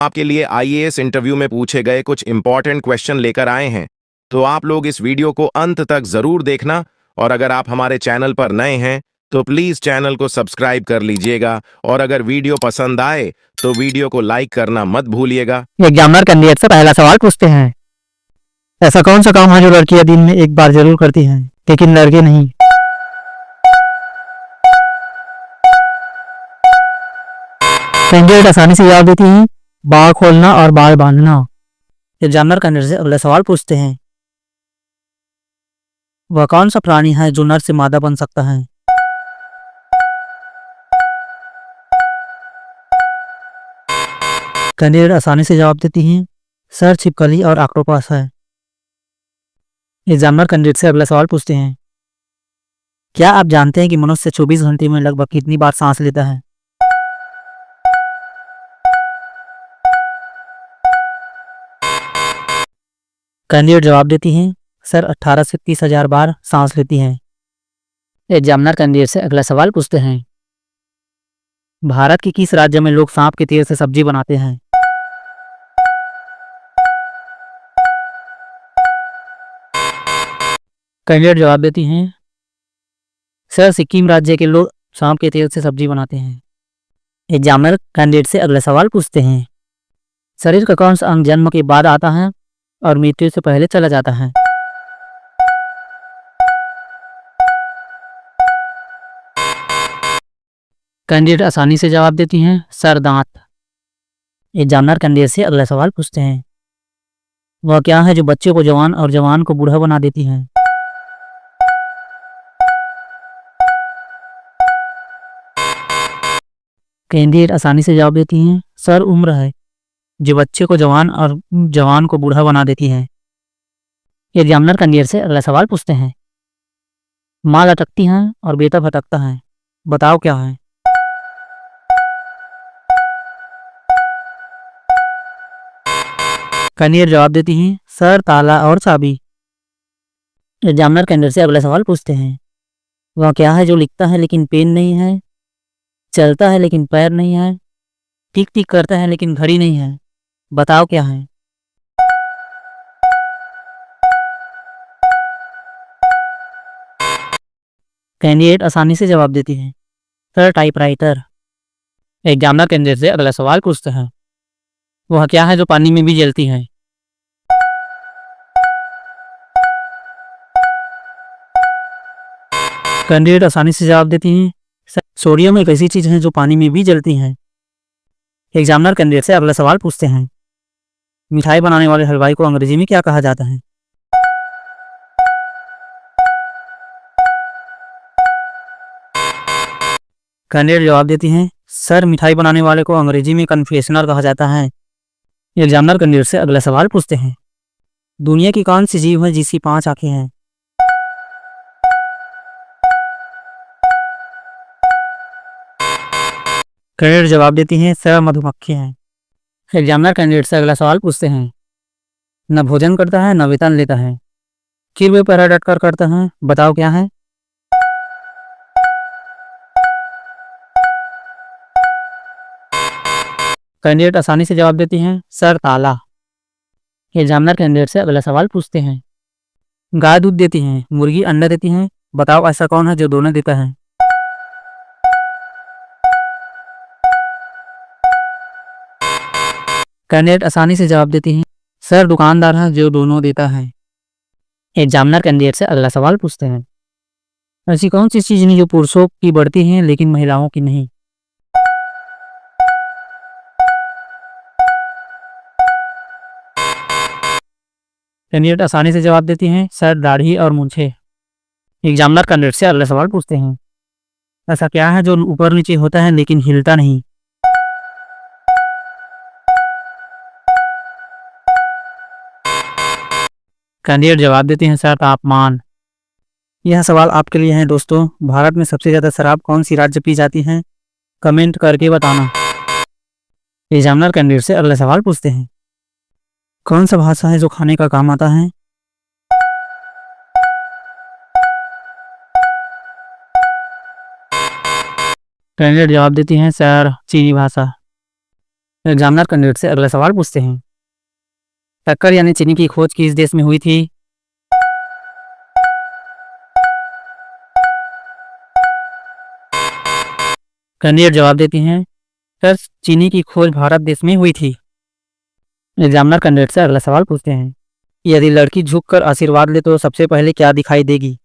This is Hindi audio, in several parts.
आपके लिए आईएएस इंटरव्यू में पूछे गए कुछ इंपॉर्टेंट क्वेश्चन लेकर आए हैं, तो आप लोग इस वीडियो को अंत तक जरूर देखना। और अगर आप हमारे चैनल पर नए हैं तो प्लीज चैनल को सब्सक्राइब कर लीजिएगा, और अगर वीडियो पसंद आए तो वीडियो को लाइक करना मत भूलिएगा। एग्जामिनर कैंडिडेट से पहला सवाल पूछते हैं, ऐसा कौन सा काम है जो लड़कियां दिन में एक बार जरूर करती हैं लेकिन लड़के नहीं? कैंडिडेट आसानी से जवाब देती हैं, बाल खोलना और बाल बांधना। एग्जामिनर कैंडिडेट से अगला सवाल पूछते हैं, वह कौन सा प्राणी है जो नर से मादा बन सकता है? कैंडिडेट आसानी से जवाब देती हैं, सर छिपकली और ऑक्टोपस है। एग्जामिनर कैंडिडेट से अगला सवाल पूछते हैं, क्या आप जानते हैं कि मनुष्य 24 घंटे में लगभग कितनी बार सांस लेता है? कैंडिडेट जवाब देती हैं, सर 18 से 30,000 बार सांस लेती हैं। एग्जामिनर कैंडिडेट से अगला सवाल पूछते हैं, भारत के किस राज्य में लोग सांप के तेल से सब्जी बनाते हैं? कैंडिडेट जवाब देती हैं, सर सिक्किम राज्य के लोग सांप के तेल से सब्जी बनाते हैं। एग्जामिनर कैंडिडेट से अगला सवाल पूछते हैं, शरीर का कौन सा अंग जन्म के बाद आता है और मृत्यु से पहले चला जाता है? कैंडिडेट आसानी से जवाब देती हैं, सर दांत। एग्जामिनर कैंडिडेट से अगला सवाल पूछते हैं, वह क्या है जो बच्चे को जवान और जवान को बूढ़ा बना देती है? कैंडिडेट आसानी से जवाब देती हैं, सर उम्र है जो बच्चे को जवान और जवान को बूढ़ा बना देती है। एग्जामिनर कैंडिडेट से अगला सवाल पूछते हैं, माँ लटकती हैं और बेटा भटकता है, बताओ क्या है? कैंडिडेट जवाब देती हैं, सर ताला और चाबी। एग्जामिनर कैंडिडेट से अगला सवाल पूछते हैं, वह क्या है जो लिखता है लेकिन पेन नहीं है, चलता है लेकिन पैर नहीं है, टिक टिक करता है लेकिन घड़ी नहीं है, बताओ क्या है? कैंडिडेट आसानी से जवाब देती है, सर टाइपराइटर। एग्जामिनर कैंडिडेट से अगला सवाल पूछते हैं, वह क्या है जो पानी में भी जलती है? कैंडिडेट आसानी से जवाब देती हैं, सर सोडियम एक ऐसी चीज है जो पानी में भी जलती है। एग्जामिनर कैंडिडेट से अगला सवाल पूछते हैं, मिठाई बनाने वाले हलवाई को अंग्रेजी में क्या कहा जाता है? कैंडिडेट जवाब देती हैं, सर मिठाई बनाने वाले को अंग्रेजी में कन्फेशनर कहा जाता है। एग्जामिनर कैंडिडेट से अगला सवाल पूछते हैं, दुनिया की कौन सी जीव है जिसकी 5 आंखें हैं? कैंडिडेट जवाब देती हैं, सर मधुमक्खी हैं। एग्जामिनर कैंडिडेट से अगला सवाल पूछते हैं, न भोजन करता है न वेतन लेता है, फिर वे पैरा डट कर करता है, बताओ क्या है? कैंडिडेट आसानी से जवाब देती हैं, सर ताला। एग्जामिनर कैंडिडेट से अगला सवाल पूछते हैं, गाय दूध देती हैं, मुर्गी अंडा देती हैं, बताओ ऐसा कौन है जो दोनों देता है? कैंडिडेट आसानी से जवाब देती हैं, सर दुकानदार है जो दोनों देता है। एग्जामिनर कैंडिडेट से अगला सवाल पूछते हैं, ऐसी कौन सी चीज नहीं जो पुरुषों की बढ़ती है लेकिन महिलाओं की नहीं? कैंडिडेट आसानी से जवाब देती हैं, सर दाढ़ी और मूंछें। एग्जामिनर कैंडिडेट से अगला सवाल पूछते हैं, ऐसा क्या है जो ऊपर नीचे होता है लेकिन हिलता नहीं? कैंडिडेट जवाब देते हैं, सर तापमान। यह सवाल आपके लिए है दोस्तों, भारत में सबसे ज़्यादा शराब कौन सी राज्य पी जाती है, कमेंट करके बताना। एग्जामिनर कैंडिडेट से अगला सवाल पूछते हैं, कौन सा भाषा है जो खाने का काम आता है? कैंडिडेट जवाब देती हैं, सर चीनी भाषा। एग्जामिनर कैंडिडेट से अगला सवाल पूछते हैं। शक्कर यानी चीनी की खोज किस देश में हुई थी? कैंडिडेट जवाब देती हैं, सर चीनी की खोज भारत देश में हुई थी। एग्जामिनर कैंडिडेट से अगला सवाल पूछते हैं। यदि लड़की झुककर आशीर्वाद ले तो सबसे पहले क्या दिखाई देगी?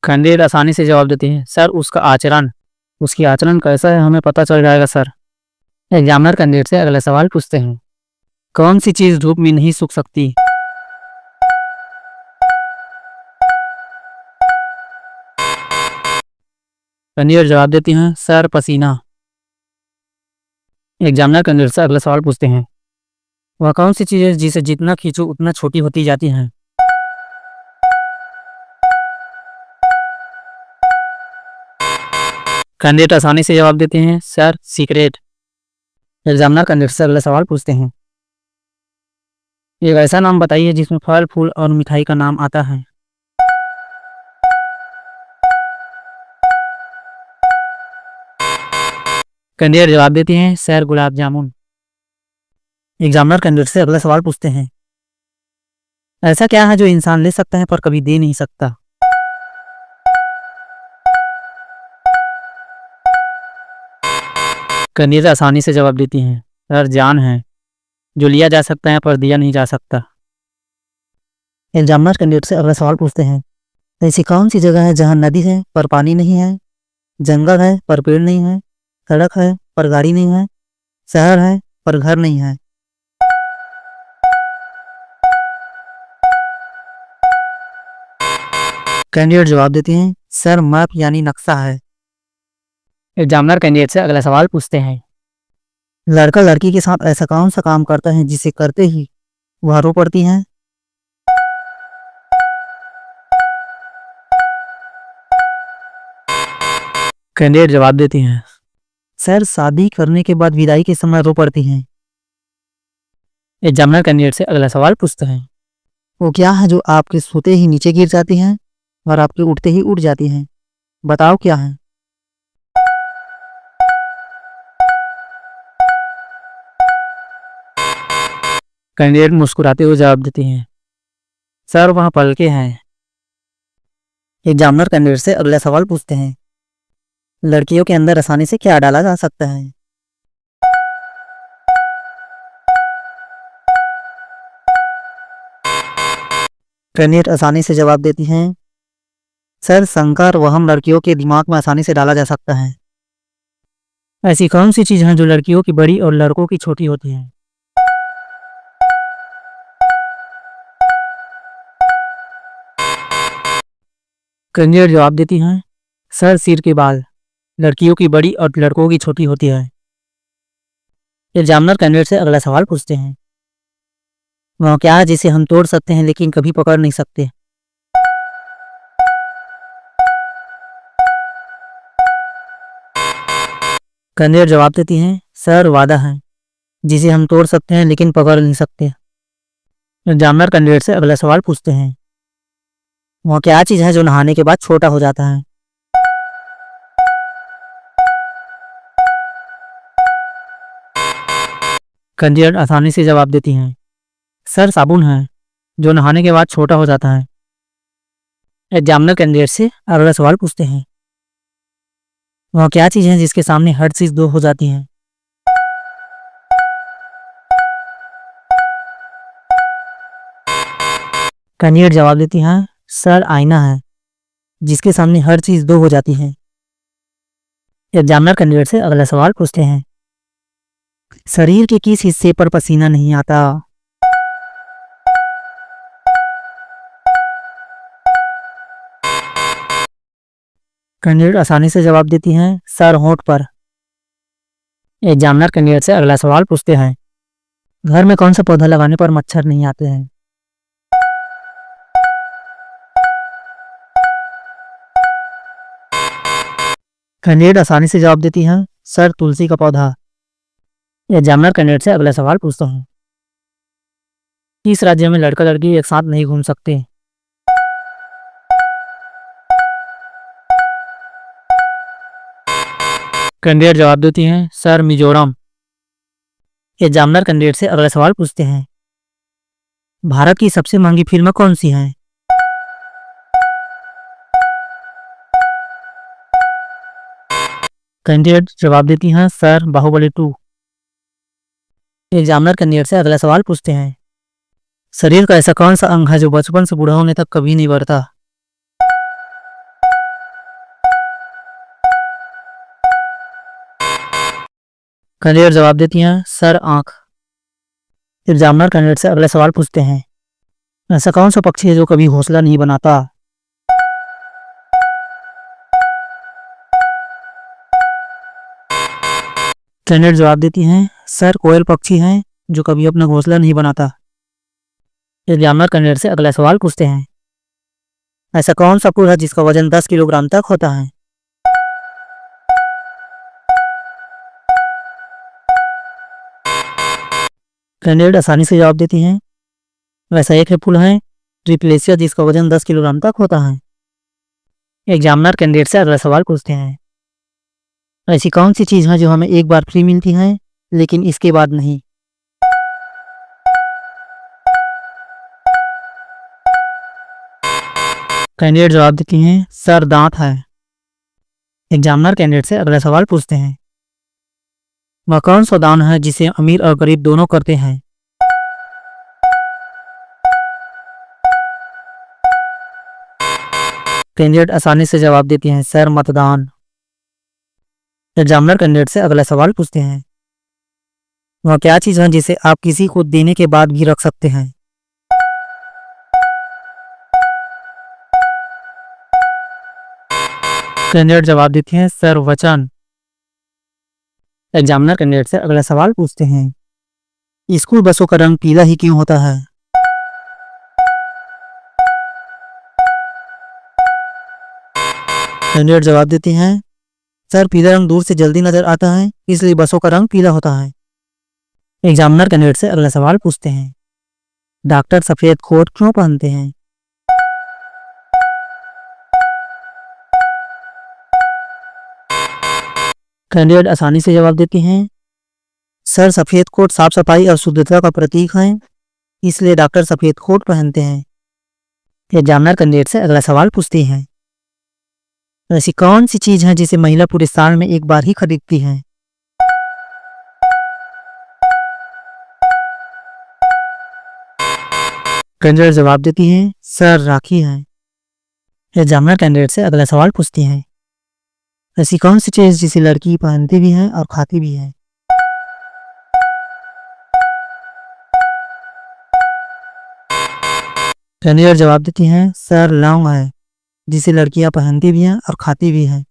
कैंडिडेट आसानी से जवाब देते हैं, सर उसका आचरण। उसकी आचरण कैसा है हमें पता चल जाएगा सर। एग्जामिनर कैंडिडेट से अगला सवाल पूछते हैं। कौन सी चीज धूप में नहीं सूख सकती? कैंडिडेट जवाब देती हैं, सर पसीना। एग्जामिनर कैंडिडेट से अगला सवाल पूछते हैं। वह कौन सी चीज है जिसे जितना खींचो उतना छोटी होती जाती है? कैंडिडेट आसानी से जवाब देते हैं, सर सीक्रेट। एग्जामिनर कैंडिडेट से अगला सवाल पूछते हैं। एक ऐसा नाम बताइए जिसमें फल फूल और मिठाई का नाम आता है। कैंडिडेट जवाब देती हैं, sir gulab jamun. Examiner candidate से अगला सवाल पूछते हैं। ऐसा क्या है जो इंसान ले सकता है पर कभी दे नहीं सकता? कैंडिडेट आसानी से जवाब देती हैं, सर जान है, जो लिया जा सकता है पर दिया नहीं जा सकता। एग्जामिनर कैंडिडेट से अगला सवाल पूछते हैं। ऐसी कौन सी जगह है जहां नदी है पर पानी नहीं है, जंगल है पर पेड़ नहीं है, सड़क है पर गाड़ी नहीं है, शहर है पर घर नहीं है? कैंडिडेट जवाब देती हैं, सर मैप यानी नक्शा है। एग्जामिनर कैंडिडेट से अगला सवाल पूछते हैं। लड़का लड़की के साथ ऐसा कौन सा काम करता है जिसे करते ही वह रो पड़ती हैं? कैंडिडेट जवाब देती हैं, सर शादी करने के बाद विदाई के समय रो पड़ती हैं। एग्जामिनर कैंडिडेट से अगला सवाल पूछते हैं। वो क्या है जो आपके सोते ही नीचे गिर जाती हैं और आपके उठते ही उठ जाती हैं? बताओ क्या है? कैंडिडेट मुस्कुराते हुए जवाब देती हैं, सर वह पलके हैं। एग्जामिनर कैंडिडेट से अगला सवाल पूछते हैं। लड़कियों के अंदर आसानी से क्या डाला जा सकता है? कैंडिडेट आसानी से जवाब देती हैं, सर संकर वहम लड़कियों के दिमाग में आसानी से डाला जा सकता है। ऐसी कौन सी चीज है जो लड़कियों की बड़ी और लड़कों की छोटी होती है? कैंडिडेट जवाब देती हैं, सर सिर के बाल। लड़कियों की बड़ी और लड़कों की छोटी होती है। एग्जामिनर कैंडिडेट से अगला सवाल पूछते हैं। वह क्या है जिसे हम तोड़ सकते हैं लेकिन कभी पकड़ नहीं सकते? कैंडिडेट जवाब देती हैं, सर वादा है, जिसे हम तोड़ सकते हैं लेकिन पकड़ नहीं सकते। एग्जामिनर कैंडिडेट से अगला सवाल पूछते हैं। वह क्या चीज है जो नहाने के बाद छोटा हो जाता है? कैंडिडेट आसानी से जवाब देती हैं, सर साबुन है, जो नहाने के बाद छोटा हो जाता है। एग्जामिनर कैंडिडेट से अगला सवाल पूछते हैं। वह क्या चीज है जिसके सामने हर चीज दो हो जाती है? कैंडिडेट जवाब देती हैं, सर आईना है, जिसके सामने हर चीज दो हो जाती है। एग्जामिनर कैंडिडेट से अगला सवाल पूछते हैं। शरीर के किस हिस्से पर पसीना नहीं आता? कैंडिडेट आसानी से जवाब देती हैं, सर होंठ पर। एग्जामिनर कैंडिडेट से अगला सवाल पूछते हैं। घर में कौन सा पौधा लगाने पर मच्छर नहीं आते हैं? कैंडिडेट आसानी से जवाब देती हैं, सर तुलसी का पौधा। एग्जामिनर कैंडिडेट से अगला सवाल पूछता हूँ। किस राज्य में लड़का लड़की एक साथ नहीं घूम सकते? कैंडिडेट जवाब देती हैं सर मिजोरम। एग्जामिनर कैंडिडेट से अगला सवाल पूछते हैं, भारत की सबसे महंगी फिल्म कौन सी है? कैंडिडेट जवाब देती हैं सर बाहुबली 2। एग्जामिनर कैंडिडेट से अगला सवाल पूछते हैं, शरीर का ऐसा कौन सा अंग है जो बचपन से बूढ़ा होने तक कभी नहीं बढ़ता? कैंडिडेट जवाब देती हैं सर आंख। एग्जामिनर कैंडिडेट से अगला सवाल पूछते हैं, ऐसा कौन सा पक्षी है जो कभी घोंसला नहीं बनाता? कैंडिडेट जवाब देती हैं सर कोयल पक्षी है जो कभी अपना घोंसला नहीं बनाता। एग्जामिनर कैंडिडेट से अगला सवाल पूछते हैं, ऐसा कौन सा फूल है जिसका वजन 10 किलोग्राम तक होता है? कैंडिडेट आसानी से जवाब देती हैं, वैसा एक है फूल है ट्रिप्लेसिया जिसका वजन 10 किलोग्राम तक होता है। एग्जामिनर कैंडिडेट से अगला सवाल पूछते हैं, ऐसी कौन सी चीज़ है जो हमें एक बार फ्री मिलती है लेकिन इसके बाद नहीं? कैंडिडेट जवाब देती हैं सर दांत है। एग्जामिनर कैंडिडेट से अगला सवाल पूछते हैं, वह कौन सा दान है जिसे अमीर और गरीब दोनों करते हैं? कैंडिडेट आसानी से जवाब देती हैं सर मतदान। एग्जामिनर कैंडिडेट से अगला सवाल पूछते हैं, वह क्या चीज़ है जिसे आप किसी को देने के बाद भी रख सकते हैं? कैंडिडेट जवाब देती हैं सर वचन। एग्जामिनर कैंडिडेट से अगला सवाल पूछते हैं, स्कूल बसों का रंग पीला ही क्यों होता है? कैंडिडेट जवाब देती हैं सर पीला रंग दूर से जल्दी नजर आता है इसलिए बसों का रंग पीला होता है। एग्जामिनर कैंडिडेट से अगला सवाल पूछते हैं, डॉक्टर सफेद कोट क्यों पहनते हैं? कैंडिडेट आसानी से जवाब देती हैं सर सफेद कोट साफ सफाई और शुद्धता का प्रतीक है इसलिए डॉक्टर सफेद कोट पहनते हैं। एग्जामिनर कैंडिडेट से अगला सवाल पूछती हैं, ऐसी कौन सी चीज है जिसे महिला पूरे साल में एक बार ही खरीदती है? कैंडिडेट जवाब देती हैं सर राखी है। एग्जामिनर कैंडिडेट से अगला सवाल पूछती हैं, ऐसी कौन सी चीज जिसे लड़की पहनती भी है और खाती भी है? कैंडिडेट जवाब देती हैं सर लौंग है जिसे लड़कियां पहनती भी हैं और खाती भी हैं।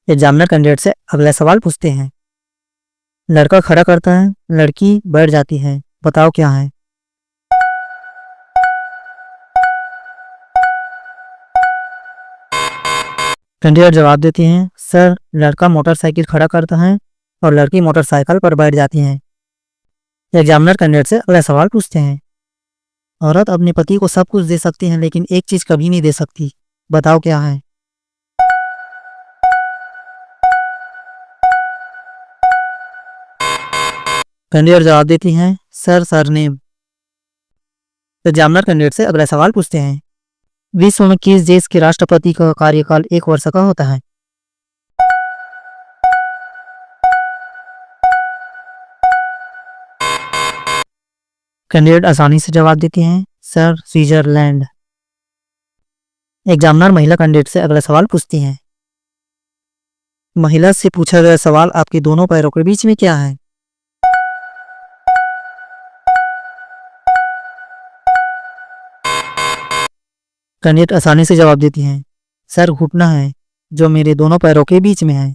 एग्जामिनर कैंडिडेट से अगला सवाल पूछते हैं, लड़का खड़ा करता है लड़की बैठ जाती है, बताओ क्या है? कैंडिडेट जवाब देती हैं सर लड़का मोटरसाइकिल खड़ा करता है और लड़की मोटरसाइकिल पर बैठ जाती है। एग्जामिनर कैंडिडेट से अगला सवाल पूछते हैं, औरत अपने पति को सब कुछ दे सकती है लेकिन एक चीज कभी नहीं दे सकती, बताओ क्या है? कैंडिडेट जवाब देती हैं सर सरनेम। एग्जामिनर कैंडिडेट से अगला सवाल पूछते हैं, विश्व में किस देश के राष्ट्रपति का कार्यकाल 1 वर्ष का होता है? कैंडिडेट आसानी से जवाब देती हैं सर स्विट्जरलैंड। एग्जामिनर महिला कैंडिडेट से अगला सवाल पूछती हैं, महिला से पूछा गया सवाल आपके दोनों पैरों के बीच में क्या है? कैंडिडेट आसानी से जवाब देती हैं सर घुटना है जो मेरे दोनों पैरों के बीच में है।